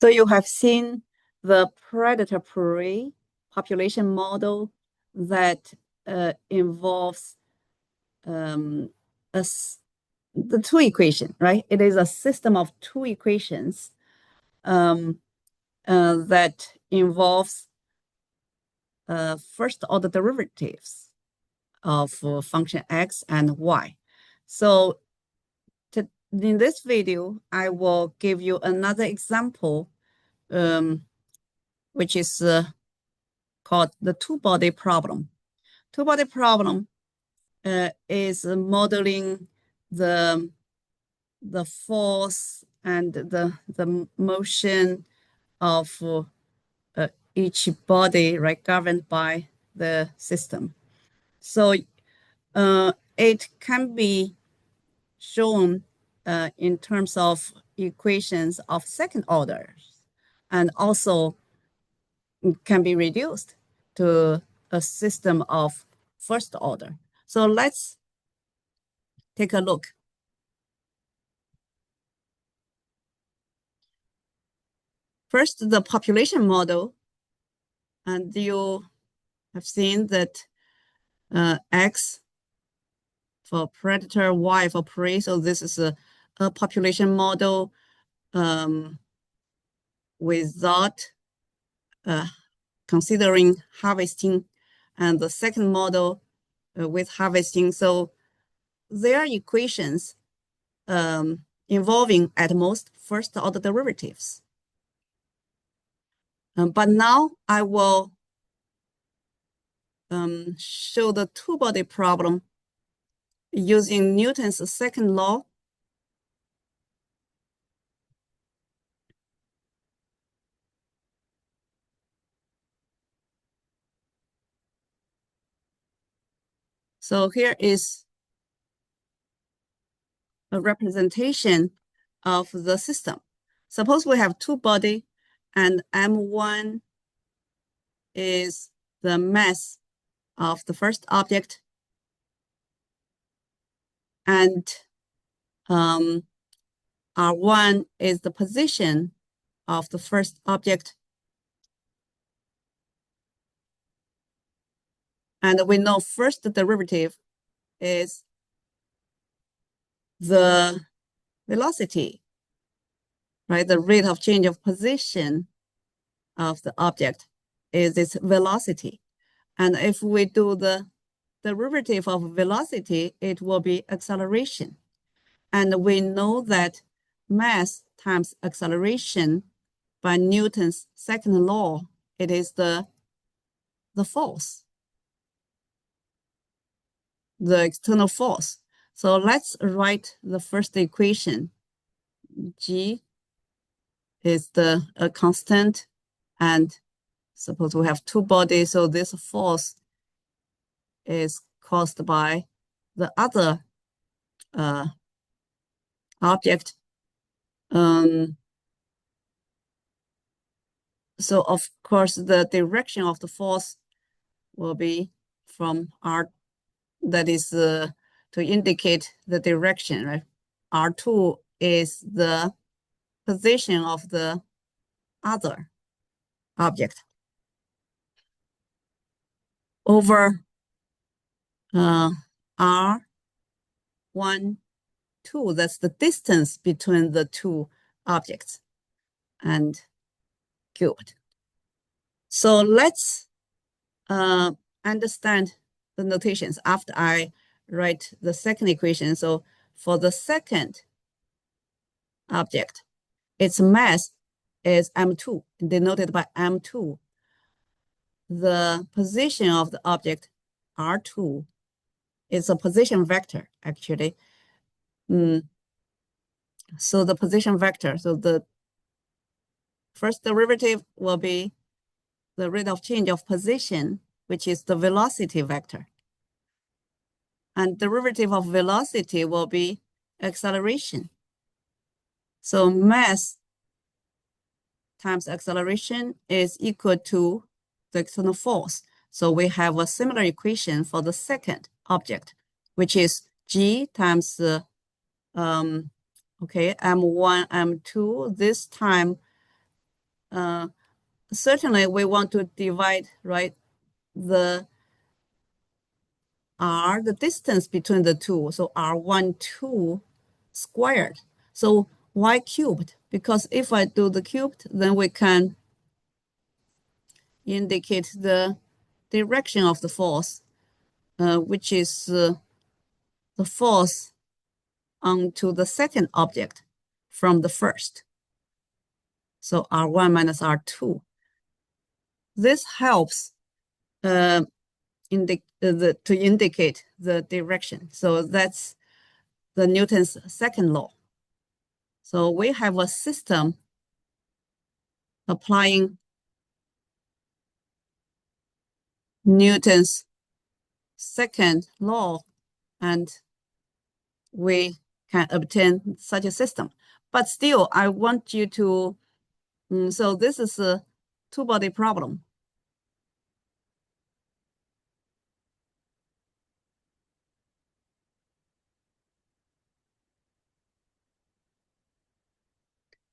So you have seen the predator-prey population model that involves um, the two equation, right? It is a system of two equations that involves first order derivatives of function x and y. So in this video, I will give you another example, which is called the two-body problem. Two-body problem is modeling the force and the motion of each body, right, governed by the system. So it can be shown in terms of equations of second orders, and also can be reduced to a system of first order. So let's take a look. First, the population model, and you have seen that X for predator, Y for prey. So this is a population model without considering harvesting, and the second model with harvesting. So their equations involving at most first order derivatives. But now I will show the two-body problem using Newton's second law. So here is a representation of the system. Suppose we have two body, and M1 is the mass of the first object, and R1 is the position of the first object. And we know first derivative is the velocity, right? The rate of change of position of the object is its velocity. And if we do the derivative of velocity, it will be acceleration. And we know that mass times acceleration by Newton's second law, it is the force, the external force. So let's write the first equation. G is a constant, and suppose we have two bodies, so this force is caused by the other object. So of course the direction of the force will be from R, that is to indicate the direction, right? R2 is the position of the other object over R1, 2, that's the distance between the two objects, and cubed. So let's understand the notations after I write the second equation. So for the second object, its mass is M2, denoted by M2. The position of the object, R2, is a position vector, actually. So the position vector, so the first derivative will be the rate of change of position, which is the velocity vector. And derivative of velocity will be acceleration. So mass times acceleration is equal to the external force. So we have a similar equation for the second object, which is G times M1, M2. This time certainly we want to divide, right, the r, the distance between the two, so r1, 2 squared. So y cubed, because if I do the cubed, then we can indicate the direction of the force, which is the force onto the second object from the first. So R1 minus R2. This helps to indicate the direction. So that's the Newton's second law. So we have a system applying Newton's second law, and we can obtain such a system. But still, I want you to, so this is a two-body problem.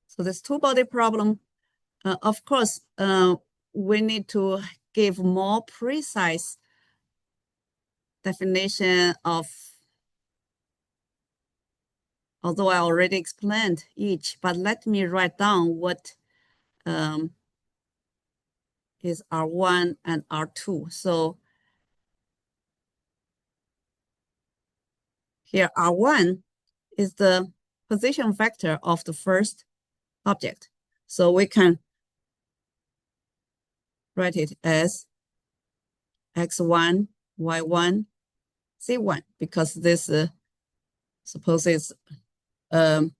So this two-body problem, of course, we need to give more precise definition of, although I already explained each, but let me write down what is R1 and R2. So here R1 is the position vector of the first object. So we can write it as x1, y1, z1, because this supposes right,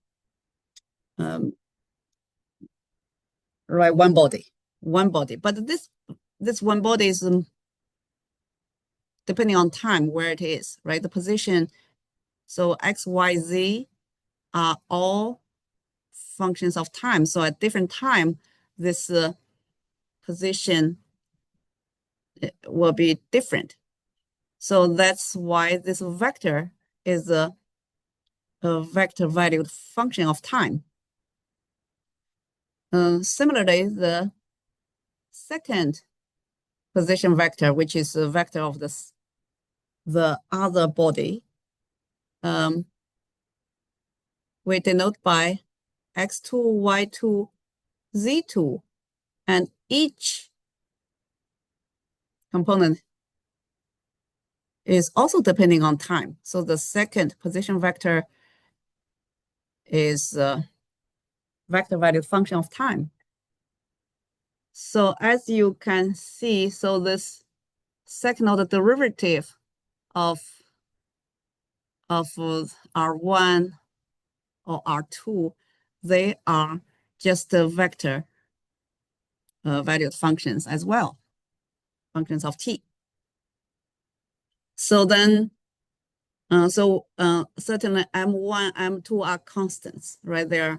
one body. But this one body is depending on time where it is, right? The position. So x, y, z are all functions of time. So at different time, this position will be different. So that's why this vector is a vector valued function of time. Similarly, the second position vector, which is a vector of the other body, we denote by x2, y2, z2, and each component is also depending on time. So the second position vector is a vector valued function of time. So as you can see, so this second order derivative of R1 or R2, they are just the vector valued functions as well, functions of t. So then, certainly M1, M2 are constants, right? They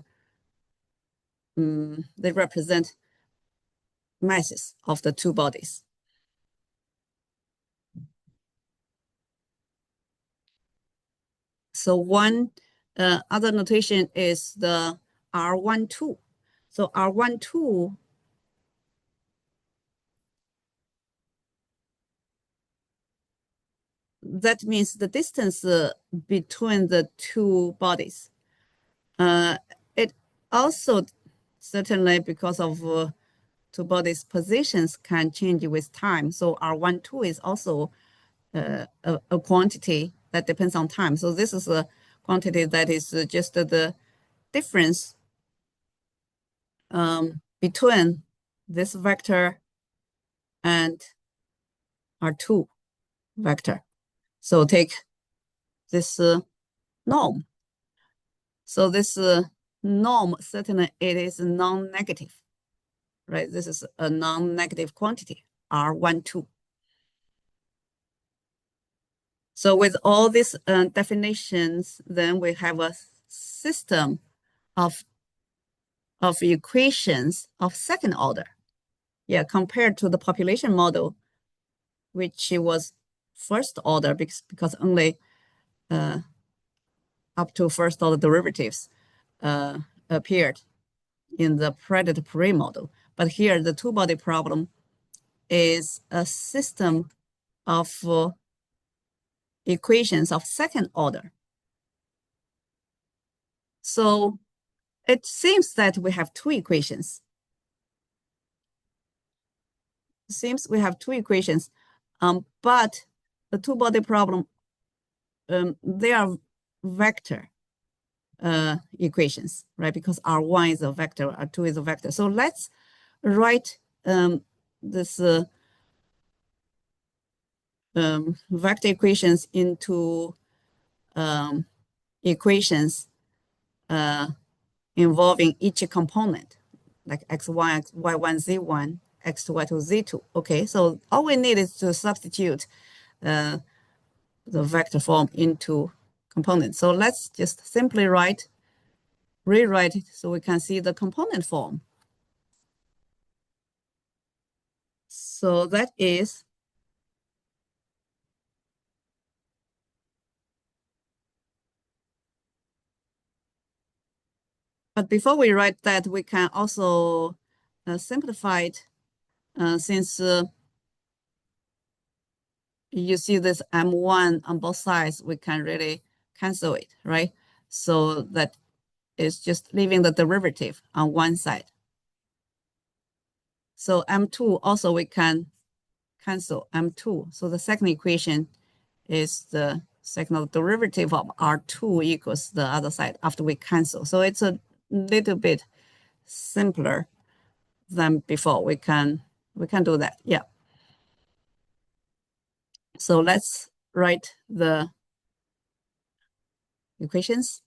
represent masses of the two bodies. So one other notation is the R12. So R12 that means the distance between the two bodies. It also certainly because of two bodies' positions can change with time. So R12 is also a quantity that depends on time. So this is a quantity that is just the difference between this vector and R2 vector. So take this norm. So this norm, certainly it is non-negative, right? This is a non-negative quantity, R12. So with all these definitions, then we have a system of equations of second order. Yeah, compared to the population model, which was first order because only up to first order derivatives appeared in the predator-prey model. But here, the two-body problem is a system of equations of second order. So it seems that we have two equations. It seems we have two equations, but the two-body problem, they are vector equations, right? Because R1 is a vector, R2 is a vector. So let's write this vector equations into equations involving each component, like x1, y1, z1, x2, y2, z2. Okay, so all we need is to substitute the vector form into components. So let's just simply rewrite it so we can see the component form. So that is but before we write that, we can also simplify it since you see this M1 on both sides, we can really cancel it, right? So that is just leaving the derivative on one side. So M2 also we can cancel M2. So the second equation is the second derivative of R2 equals the other side after we cancel. So it's a little bit simpler than before. We can do that. Yeah. So let's write the equations.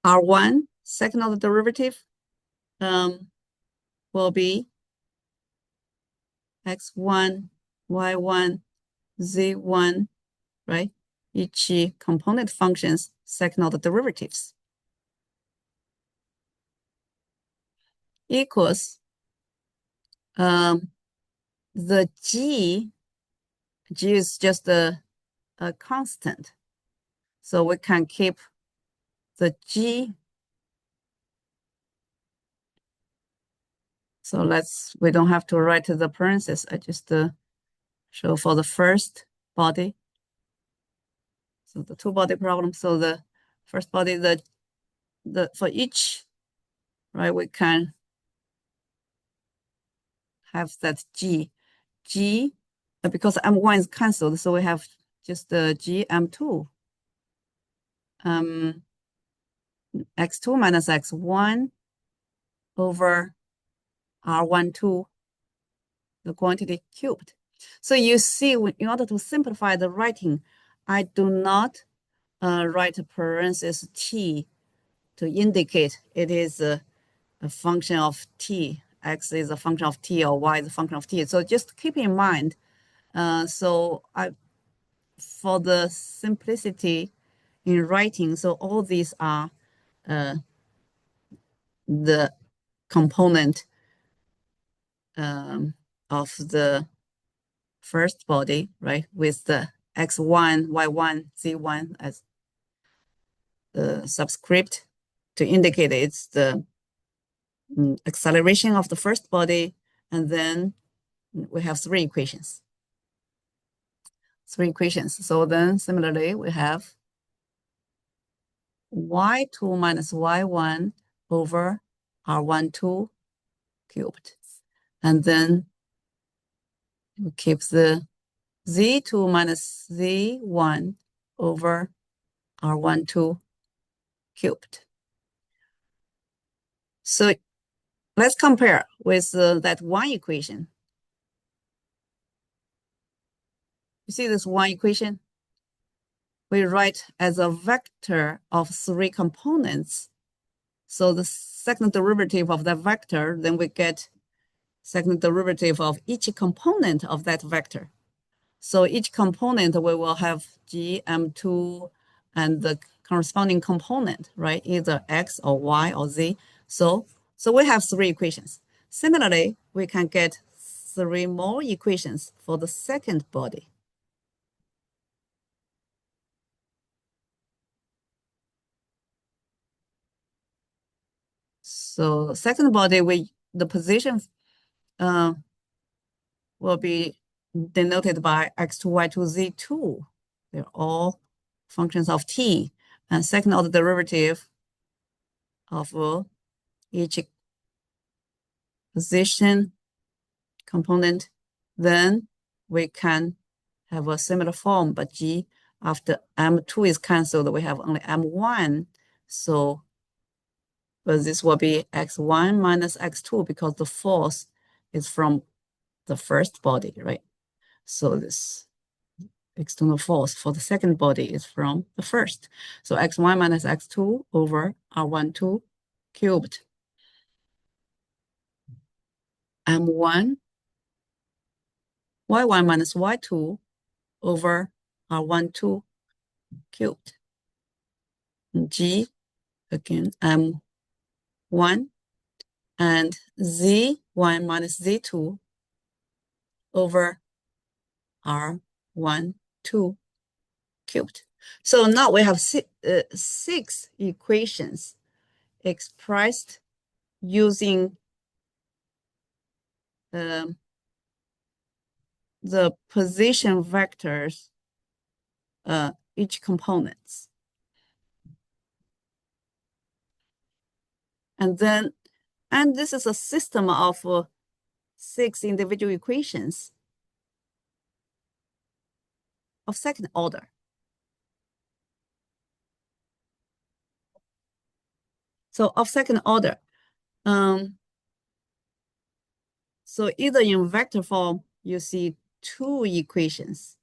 R1, second order derivative, will be x1, y1, z1, right? Each component functions second order derivatives equals the g is just a constant. So we can keep the g. So we don't have to write the parentheses. I just show for the first body. So the two-body problem. So the first body, for each, right, we can have that g. Because M1 is canceled, so we have just the g M2. X2 minus X1 over R12, the quantity cubed. So you see, in order to simplify the writing, I do not write a parenthesis t to indicate it is a function of t. X is a function of t or y is a function of t. So just keep in mind. For the simplicity in writing, so all these are the component of the first body, right? With the x1, y1, z1 as the subscript to indicate it's the acceleration of the first body. And then we have three equations. So then similarly, we have y2 minus y1 over R12 cubed. And then we keep the z2 minus z1 over R12 cubed. So let's compare with that one equation. You see this one equation? We write as a vector of three components. So the second derivative of that vector, then we get second derivative of each component of that vector. So each component, we will have g, m2, and the corresponding component, right? Either x or y or z. So we have three equations. Similarly, we can get 3 more equations for the second body. So second body, the position will be denoted by x2, y2, z2. They're all functions of t. And second order derivative of each position component, then we can have a similar form, but g after m2 is cancelled, we have only m1. So but this will be x1 minus x2 because the force is from the first body, right? So this external force for the second body is from the first. So x1 minus x2 over r12 cubed. m1 y1 minus y2 over r12 cubed. And g, again, m1 and z1 minus z2 over r12 cubed. So now we have 6 equations expressed using the position vectors, each components. And this is a system of 6 individual equations of second order. So of second order, so either in vector form, you see 2 equations,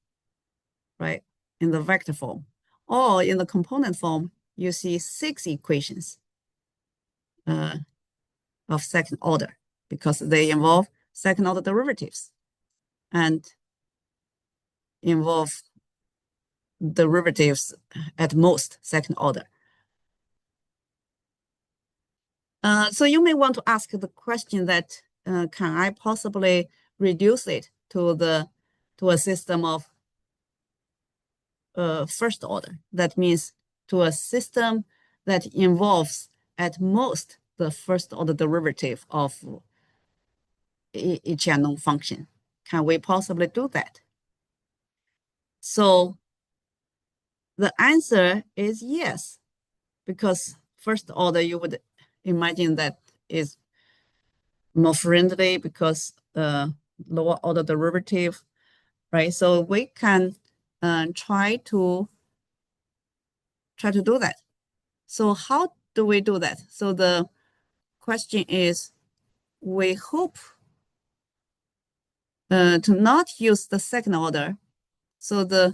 right, in the vector form, or in the component form, you see 6 equations of second order because they involve second order derivatives and involve derivatives at most second order. So you may want to ask the question that, can I possibly reduce it to a system of first order? That means to a system that involves at most the first order derivative of each unknown function. Can we possibly do that? So the answer is yes, because first order you would imagine that is more friendly because lower order derivative, right? So we can try to do that. So how do we do that? So the question is, we hope to not use the second order. So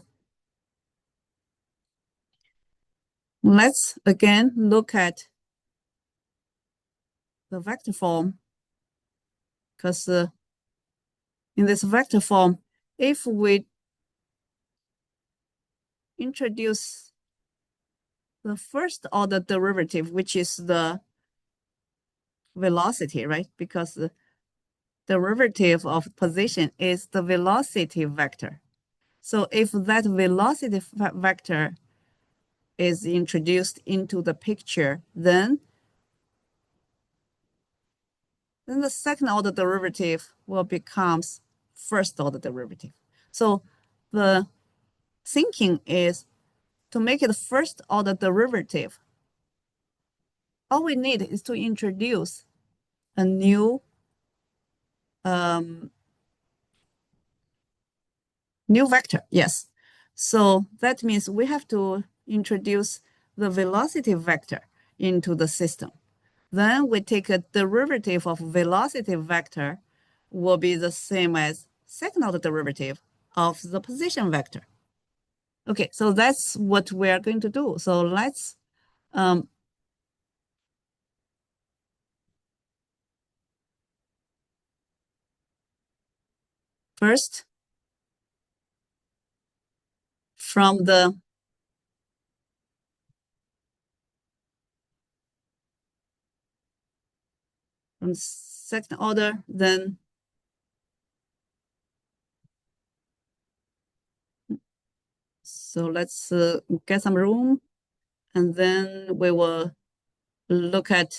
let's again look at the vector form, because in this vector form, if we introduce the first order derivative, which is the velocity, right? Because the derivative of position is the velocity vector. So if that velocity vector is introduced into the picture, then the second order derivative will become first order derivative. So the thinking is to make it first order derivative. All we need is to introduce a new vector. Yes. So that means we have to introduce the velocity vector into the system. Then we take a derivative of velocity vector will be the same as second order derivative of the position vector. Okay, so that's what we are going to do. So let's first from the second order, then so let's get some room, and then we will look at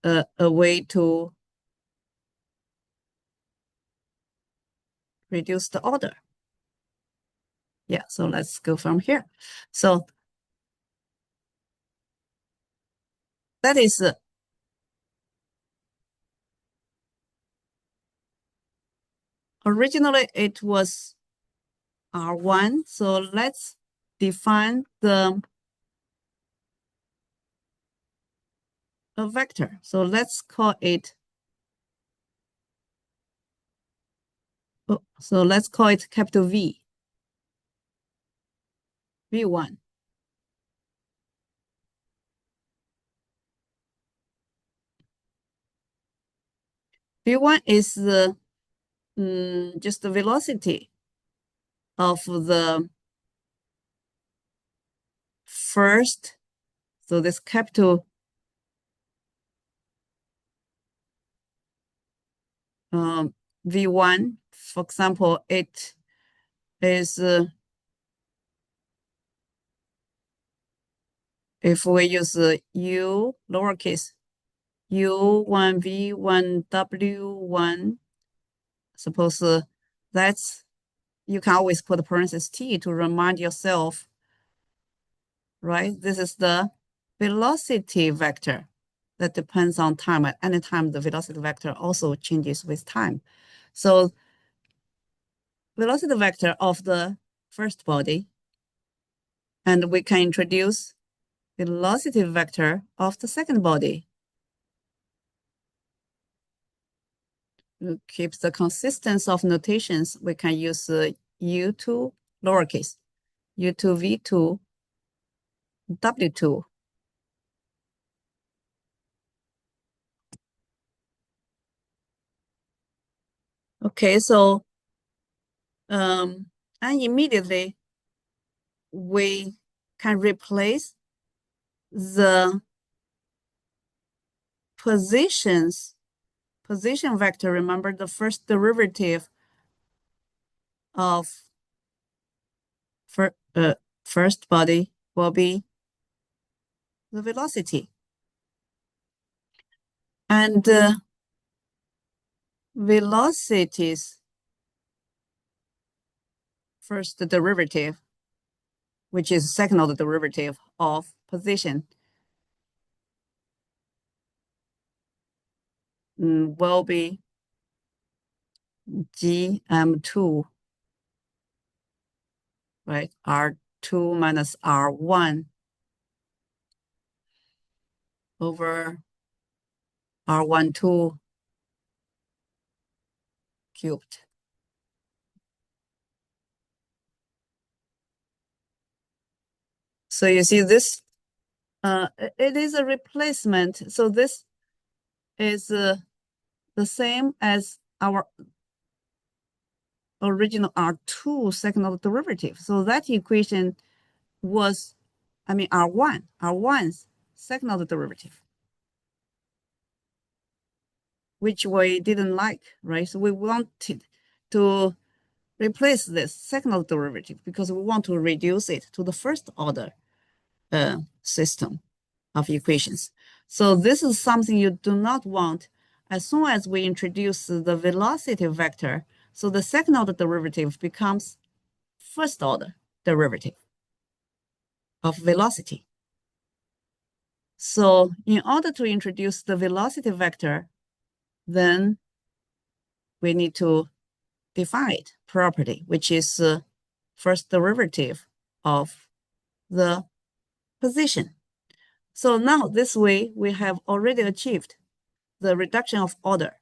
a way to reduce the order. Yeah, so let's go from here. So that is originally it was R1. So let's define a vector. So let's call it, so let's call it capital V, V1. V1 is just the velocity of the first, so this capital V1, for example, it is, if we use U lowercase U1, V1, W1, suppose that's, you can always put parenthesis T to remind yourself, right? This is the velocity vector that depends on time. At any time, the velocity vector also changes with time. So velocity vector of the first body, and we can introduce velocity vector of the second body. To keep the consistency of notations, we can use U2 lowercase, U2, V2, W2. Okay, so and immediately we can replace the position vector. Remember, the first derivative of first body will be the velocity. And velocity's first derivative, which is second order derivative of position, will be GM2, right? R2 minus R1 over R12 cubed. So you see this, it is a replacement. So this is the same as our original R2 second order derivative. So that equation was, R1's second order derivative, which we didn't like, right? So we wanted to replace this second order derivative because we want to reduce it to the first order system of equations. So this is something you do not want as soon as we introduce the velocity vector. So the second order derivative becomes first order derivative of velocity. So in order to introduce the velocity vector, then we need to define it properly, which is first derivative of the position. So now this way we have already achieved the reduction of order.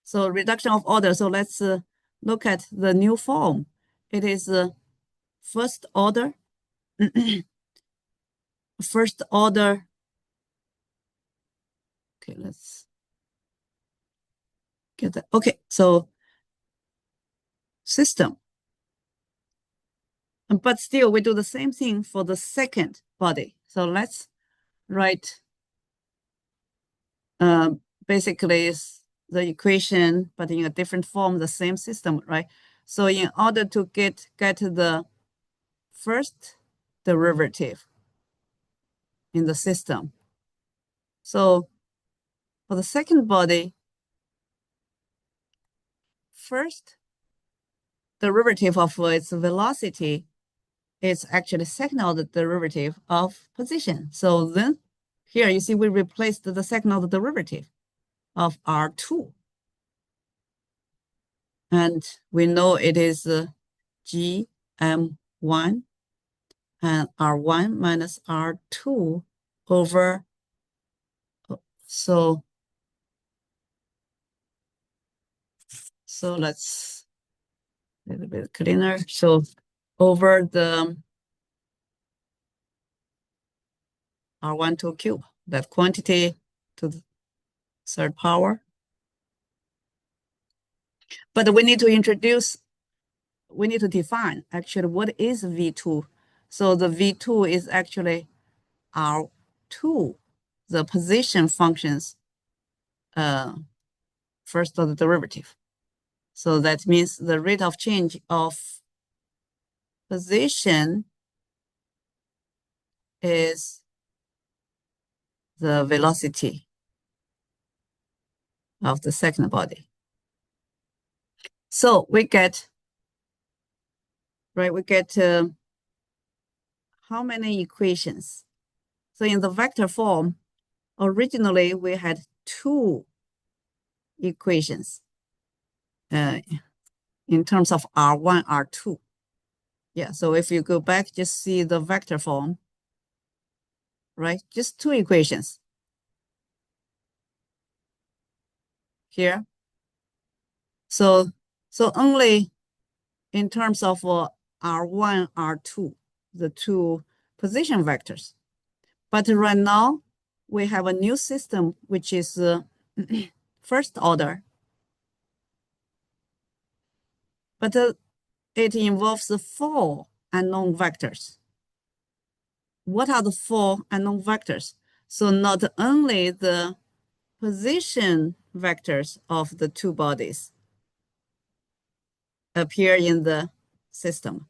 So reduction of order. So let's look at the new form. It is first order, first order. Okay, let's get that. Okay, so system. But still, we do the same thing for the second body. So let's write basically is the equation, but in a different form, the same system, right? So in order to get the first derivative in the system, so for the second body, first derivative of its velocity is actually second order derivative of position. So then here you see we replaced the second order derivative of R2. And we know it is GM1 and R1 minus R2 over, so let's a little bit cleaner. So over the R1 to cube, that quantity to the third power. But we need to define actually what is V2. So the V2 is actually R2, the position functions first order derivative. So that means the rate of change of position is the velocity of the second body. So we get, right, how many equations? So in the vector form, originally we had two equations in terms of R1, R2. Yeah, so if you go back, just see the vector form, right? Just two equations here. So only in terms of R1, R2, the two position vectors. But right now, we have a new system, which is first order. But it involves the four unknown vectors. What are the four unknown vectors? So not only the position vectors of the two bodies appear in the system,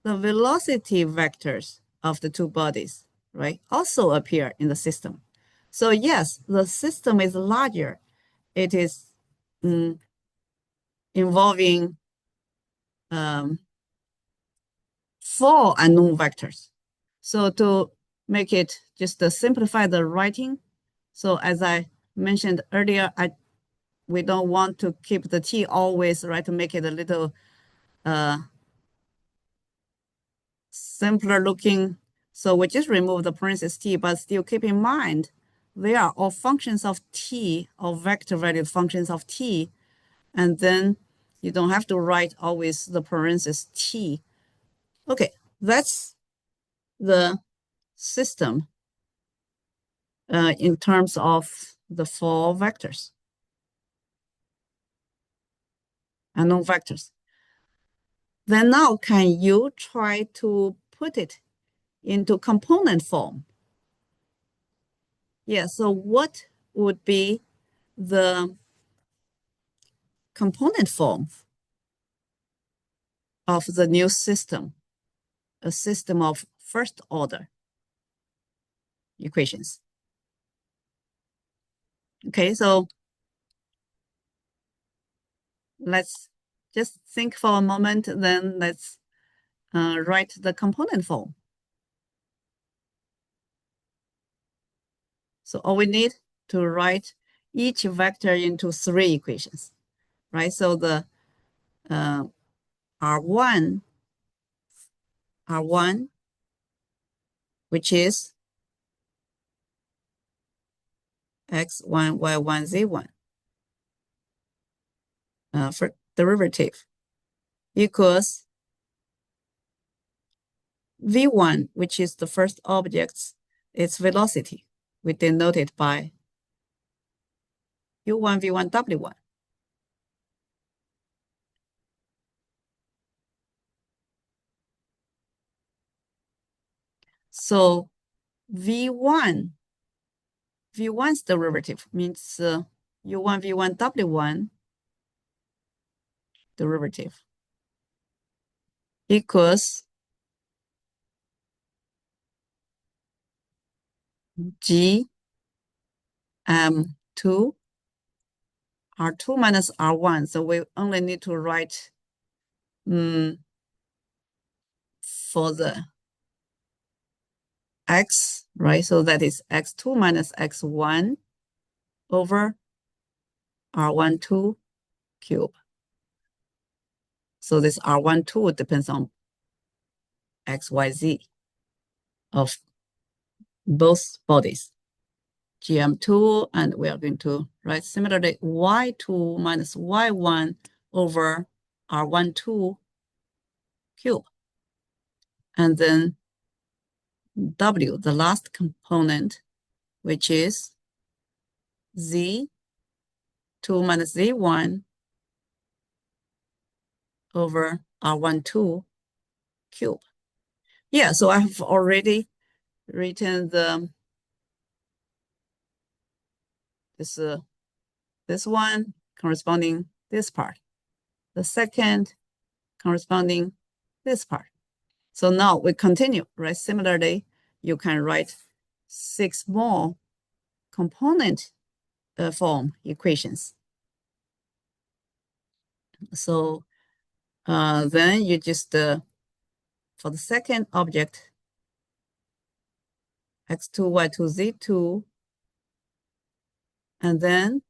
the velocity vectors of the two bodies, right, also appear in the system. So yes, the system is larger. It is involving four unknown vectors. So to make it just to simplify the writing, so as I mentioned earlier, we don't want to keep the t always, right, to make it a little simpler looking. So we just remove the parentheses t, but still keep in mind, they are all functions of t, or vector valued functions of t. And then you don't have to write always the parentheses t. Okay, that's the system in terms of the four vectors, unknown vectors. Then now, can you try to put it into component form? Yeah, so what would be the component form of the new system, a system of first order equations? Okay, so let's just think for a moment, then let's write the component form. So all we need to write each vector into three equations, right? So the R1, which is x1, y1, z1 for derivative equals v1, which is the first object's its velocity. We denote it by u1, v1, w1. So V1's derivative means U1, V1, W1 derivative equals G M2 R2 minus R1. So we only need to write for the X, right? So that is X2 minus X1 over R12 cube. So this R12 depends on X, Y, Z of both bodies. GM2, and we are going to write similarly Y2 minus Y1 over R12 cube. And then W, the last component, which is Z2 minus Z1 over R12 cube. Yeah, so I have already written the this one corresponding this part, the second corresponding this part. So now we continue, right? Similarly, you can write 6 more component form equations. So then you just, for the second object, X2, Y2, Z2, and then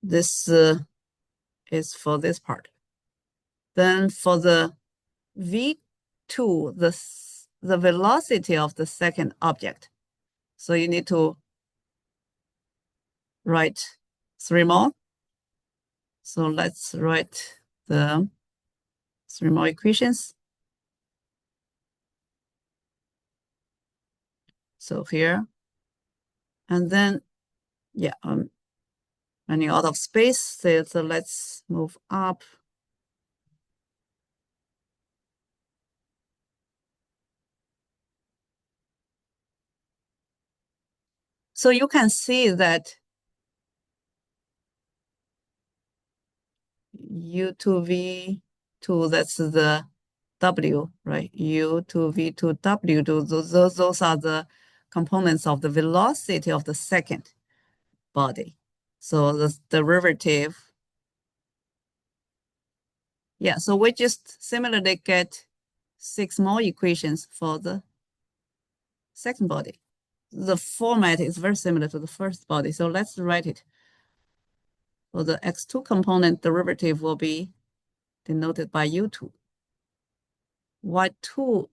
this is for this part. Then for the V2, the velocity of the second object. So you need to write 3 more. So let's write the 3 more equations. So here, and then, yeah, I'm running out of space. So let's move up. So you can see that U2V2, that's the W, right? U2V2W, those are the components of the velocity of the second body. So the derivative, yeah, so we just similarly get 6 more equations for the second body. The format is very similar to the first body. So let's write it. So the X2 component derivative will be denoted by U2. Y2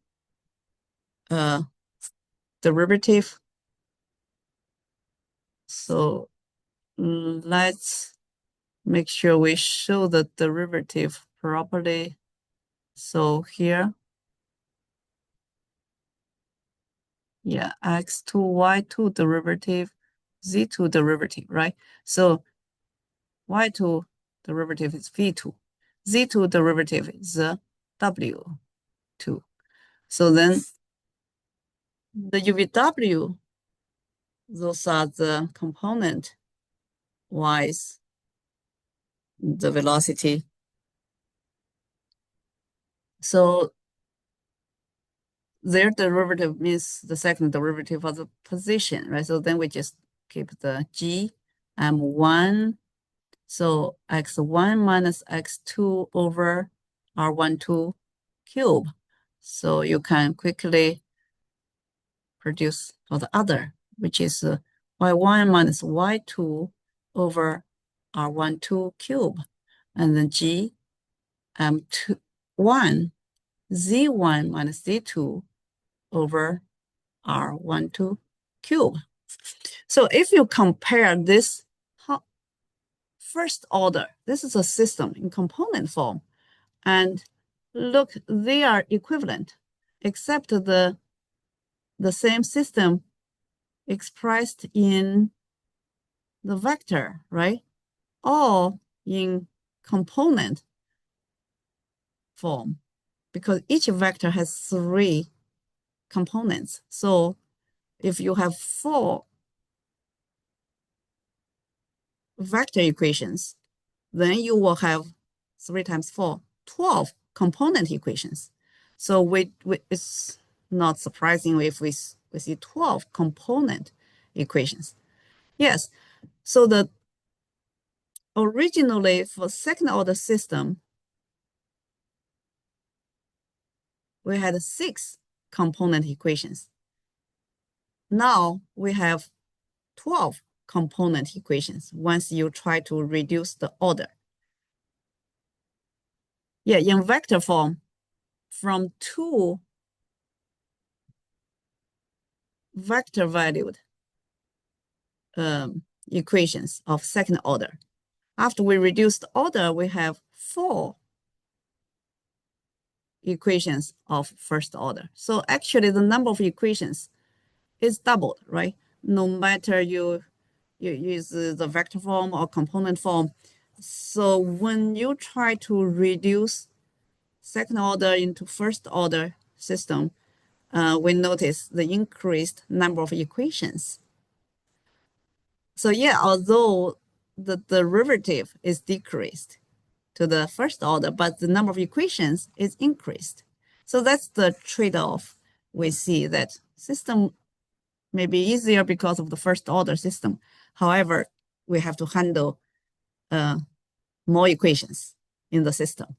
derivative. So let's make sure we show the derivative properly. So here, yeah, X2, Y2 derivative, Z2 derivative, right? So Y2 derivative is V2. Z2 derivative is W2. So then the UVW, those are the component wise, the velocity. So their derivative means the second derivative of the position, right? So then we just keep the G M1. So X1 minus X2 over R12 cube. So you can quickly produce for the other, which is Y1 minus Y2 over R12 cube. And then G M1 Z1 minus Z2 over R12 cube. So if you compare this first order, this is a system in component form, and look, they are equivalent, except the same system expressed in the vector, right? All in component form, because each vector has 3 components. So if you have 4 vector equations, then you will have 3 times 4, 12 component equations. So it's not surprising if we see 12 component equations. Yes, so originally for second order system, we had 6 component equations. Now we have 12 component equations once you try to reduce the order. Yeah, in vector form, from 2 vector valued equations of second order. After we reduce the order, we have 4 equations of first order. So actually the number of equations is doubled, right? No matter you use the vector form or component form. So when you try to reduce second order into first order system, we notice the increased number of equations. So yeah, although the derivative is decreased to the first order, but the number of equations is increased. So that's the trade-off. We see that system may be easier because of the first order system. However, we have to handle more equations in the system.